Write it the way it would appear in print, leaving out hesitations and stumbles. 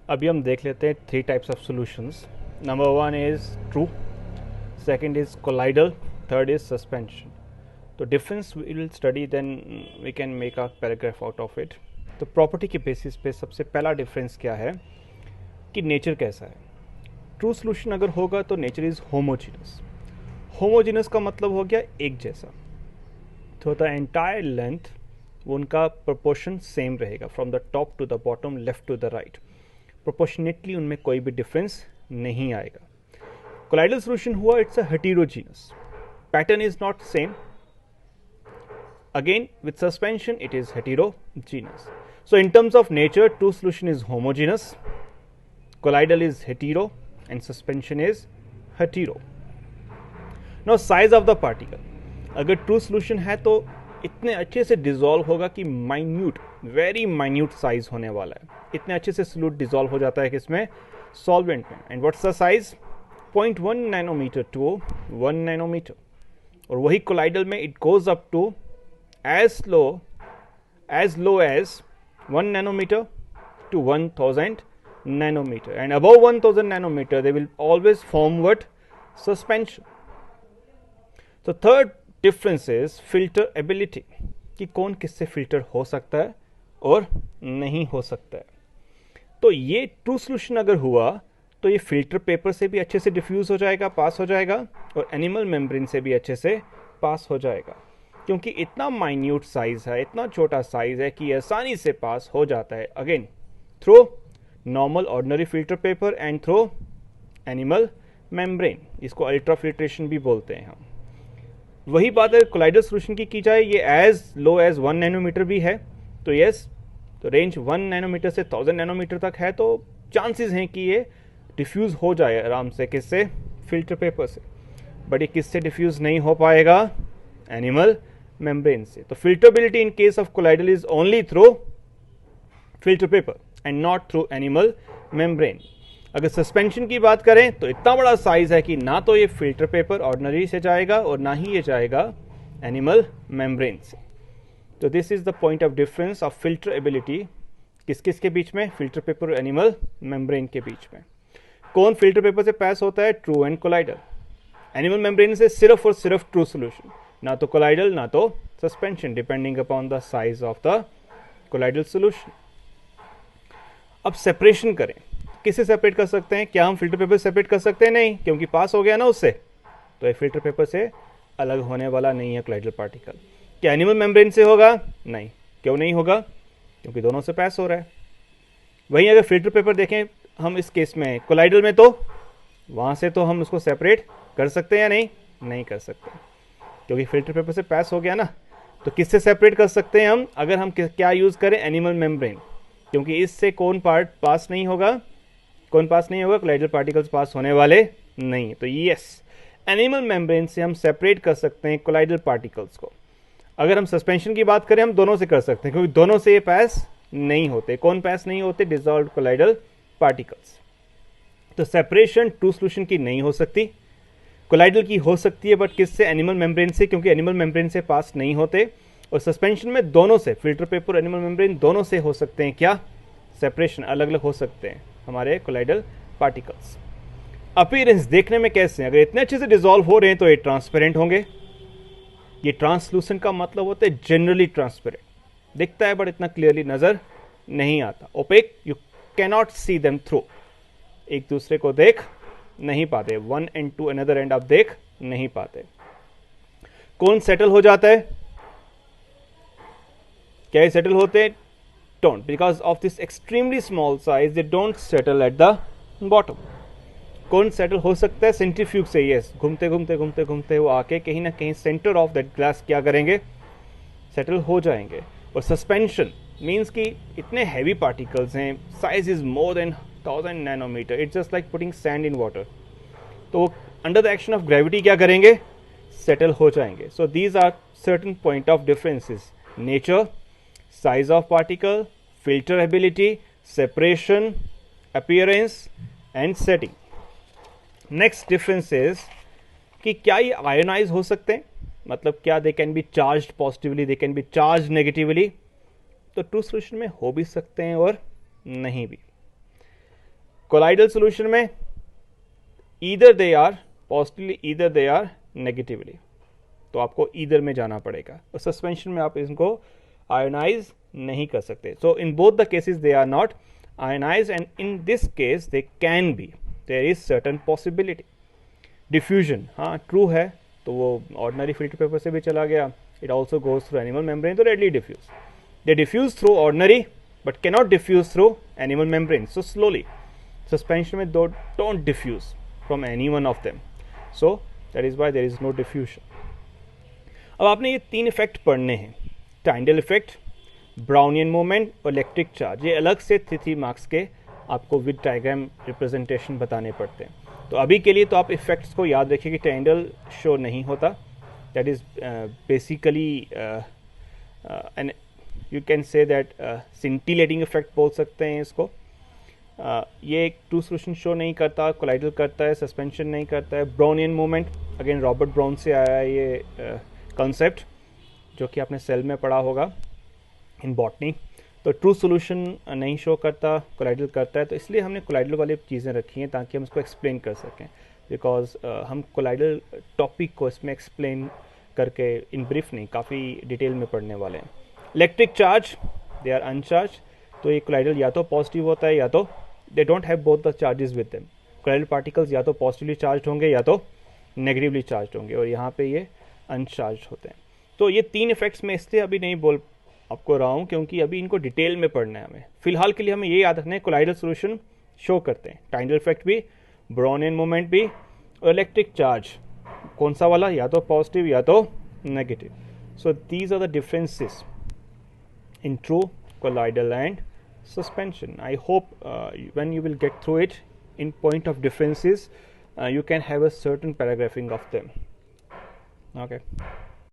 अभी हम देख लेते हैं three types of solutions. Number one is true, second is colloidal, third is suspension. तो difference we will study, then we can make a paragraph out of it. तो property के basis पे सबसे पहला डिफरेंस क्या है कि नेचर कैसा है. ट्रू सॉल्यूशन अगर होगा तो नेचर इज होमोजीनस. होमोजीनस का मतलब हो गया एक जैसा. तो द एंटायर लेंथ वो उनका प्रोपोर्शन सेम रहेगा from the top to the bottom, left to the right. Proportionately उनमें कोई भी डिफरेंस नहीं आएगा. कोलाइडल सॉल्यूशन हुआ it's a heterogeneous. Pattern is not same. Again, with suspension, it is heterogeneous. So, in terms of nature, true solution is homogeneous, colloidal is hetero, and suspension is hetero. Now, size of the particle. अगर true solution है तो इतने अच्छे से dissolve होगा कि minute, very minute size होने वाला है. इतने अच्छे से सोल्यूट डिजोल्व हो जाता है कि इसमें सॉल्वेंट में. And what's the size? 0.1 nanometre to 1 nanometre. और वही कोलाइडल में it goes up to as low as 1 nanometer to 1000 nanometer, and above 1000 nanometer they will always form what? Suspension. So third difference is filter ability, कि कौन किससे filter हो सकता है और नहीं हो सकता है. तो ये ट्रू सोल्यूशन अगर हुआ तो ये फिल्टर पेपर से भी अच्छे से डिफ्यूज हो जाएगा, पास हो जाएगा, और एनिमल मेम्ब्रेन से भी अच्छे से पास हो जाएगा, क्योंकि इतना माइन्यूट साइज है, इतना छोटा साइज है कि आसानी से पास हो जाता है. Again through normal ordinary filter paper and through animal membrane. इसको अल्ट्रा फिल्ट्रेशन भी बोलते हैं हम. वही बात है कोलाइडल सॉल्यूशन की जाए, ये एज लो एज 1 नैनोमीटर भी है. तो यस, तो रेंज 1 नैनोमीटर से 1000 नैनोमीटर तक है, तो चांसेस हैं कि ये डिफ्यूज हो जाए आराम से. किससे? फिल्टर पेपर से. बट ये किससे डिफ्यूज नहीं हो पाएगा? एनिमल मेम्ब्रेन से. तो filterability in case of colloidal is only through filter paper and not through animal membrane. अगर सस्पेंशन की बात करें तो इतना बड़ा साइज है कि ना तो ये फिल्टर पेपर ऑर्डिनरी से जाएगा और ना ही ये जाएगा एनिमल मेम्ब्रेन से. तो this is the point of difference of filter ability. किस किस के बीच में? फिल्टर पेपर और एनिमल मेम्ब्रेन के बीच में. कौन फिल्टर पेपर से पास होता है? True and colloidal. Animal membrane से सिर्फ और सिर्फ ट्रू सोल्यूशन, ना तो कोलाइडल ना तो suspension, depending upon the size of the colloidal solution. अब सेपरेशन करें, किसे सेपरेट कर सकते हैं? क्या हम फिल्टर पेपर सेपरेट कर सकते हैं? नहीं, क्योंकि पास हो गया ना उससे, तो ये फिल्टर पेपर से अलग होने वाला नहीं है कोलाइडल पार्टिकल. क्या एनिमल मेम्ब्रेन से होगा? नहीं. क्यों नहीं होगा? क्योंकि दोनों से पास हो रहा है. वहीं अगर फिल्टर पेपर देखें हम इस केस में कोलाइडल में, तो वहां से तो हम उसको सेपरेट कर सकते हैं या नहीं? नहीं कर सकते, क्योंकि फिल्टर पेपर से पास हो गया ना. तो किससे सेपरेट कर सकते हैं हम? अगर हम क्या यूज करें? एनिमल मेम्ब्रेन, क्योंकि इससे कौन पार्ट पास नहीं होगा? कौन पास नहीं होगा? कोलाइडल पार्टिकल्स पास होने वाले नहीं. तो यस, एनिमल मेम्ब्रेन से हम सेपरेट कर सकते हैं कोलाइडल पार्टिकल्स को. अगर हम सस्पेंशन की बात करें, हम दोनों से कर सकते हैं, क्योंकि दोनों से ये पास नहीं होते. कौन पास नहीं होते? Dissolved colloidal particles. तो सेपरेशन ट्रू सोल्यूशन की नहीं हो सकती. कोलाइडल की हो सकती है, बट किससे? एनिमल मेम्ब्रेन से, क्योंकि एनिमल मेम्ब्रेन से पास नहीं होते. और सस्पेंशन में दोनों से, फिल्टर पेपर, एनिमल मेम्ब्रेन, दोनों से हो सकते हैं. क्या? सेपरेशन. अलग अलग हो सकते हैं हमारे कोलाइडल पार्टिकल्स. अपीयरेंस देखने में कैसे हैं? अगर इतने अच्छे से डिसॉल्व हो रहे हैं तो ये ट्रांसपेरेंट होंगे. ये ट्रांसलूसेंट का मतलब होता है जनरली ट्रांसपेरेंट, दिखता है बट इतना क्लियरली नजर नहीं आता. Opaque, you cannot see them through. एक दूसरे को देख नहीं पाते. One end to another end आप देख नहीं पाते. कौन सेटल हो जाता है? क्या सेटल होते हैं? Don't. Because of this extremely small size they don't settle at the bottom. कौन सेटल हो सकता है? सेंट्रीफ्यूज से. यस, घूमते घूमते घूमते घूमते वो आके कहीं ना कहीं सेंटर ऑफ दैट ग्लास क्या करेंगे? सेटल हो जाएंगे. और सस्पेंशन मीन्स कि इतने हैवी पार्टिकल्स हैं, size is more than 1000 nanometre. It's just like putting sand in water. तो वो under the action of gravity क्या करेंगे? सेटल हो जाएंगे. So these are certain point of differences: nature, size of particle, filter ability, separation, appearance and setting. Next difference is कि क्या ये ionise हो सकते हैं? मतलब क्या they can be charge positively, they can be charge negatively. तो true solution में हो भी सकते हैं और नहीं भी. कोलाइडल सोल्यूशन में either they are positively either they are negatively, तो आपको ईदर में जाना पड़ेगा। और सस्पेंशन में आप इनको आयोनाइज नहीं कर सकते। So in both the cases they are not ionise and in this case they can be, there is certain possibility. Diffusion, हाँ ट्रू है, तो वो ऑर्डिनरी फिल्टर पेपर से भी चला गया। It also goes through animal membrane, तो readily diffuse. They diffuse through ordinary but cannot diffuse through animal membrane, so slowly. Suspension में don't diffuse from any one of them, so that is why there is no diffusion. अब आपने ये तीन effect पढ़ने हैं, टाइंडल effect, Brownian movement और electric charge. ये अलग से 3 मार्क्स के आपको विद डायग्राम रिप्रेजेंटेशन बताने पड़ते हैं। तो अभी के लिए तो आप इफेक्ट्स को याद रखिए कि टाइंडल शो नहीं होता, that is basically an you can say that scintillating effect बोल सकते हैं इसको। ये एक ट्रू सोल्यूशन शो नहीं करता, कोलाइडल करता है, सस्पेंशन नहीं करता है। Brownian movement, again Robert brown से आया है ये कॉन्सेप्ट, जो कि आपने सेल में पढ़ा होगा इन बॉटनी। तो ट्रू सोल्यूशन नहीं शो करता, कोलाइडल करता है, तो इसलिए हमने कोलाइडल वाली चीज़ें रखी हैं ताकि हम इसको एक्सप्लेन कर सकें, बिकॉज हम कोलाइडल टॉपिक को इसमें एक्सप्लेन करके इन ब्रीफ नहीं, काफ़ी डिटेल में पढ़ने वाले हैं। Electric charge, they are uncharged, तो ये कोलाइडल या तो पॉजिटिव होता है या तो they don't have both the charges with them. Colloidal particles या तो पॉजिटिवली चार्ज होंगे या तो नेगेटिवली चार्ज होंगे, और यहाँ पे ये अनचार्ज होते हैं। तो ये 3 इफेक्ट्स मैं इसलिए अभी नहीं बोल आपको रहा हूँ क्योंकि अभी इनको डिटेल में पढ़ना है हमें। फिलहाल के लिए हमें ये याद रखना है, कोलाइडल सोल्यूशन शो करते हैं टाइंडल इफेक्ट भी, ब्राउनियन मूवमेंट भी, और इलेक्ट्रिक चार्ज कौन सा वाला, या तो पॉजिटिव या तो negative. So these are the differences in true, colloidal and suspension. I hope when you will get through it in point of differences, you can have a certain paragraphing of them. Okay.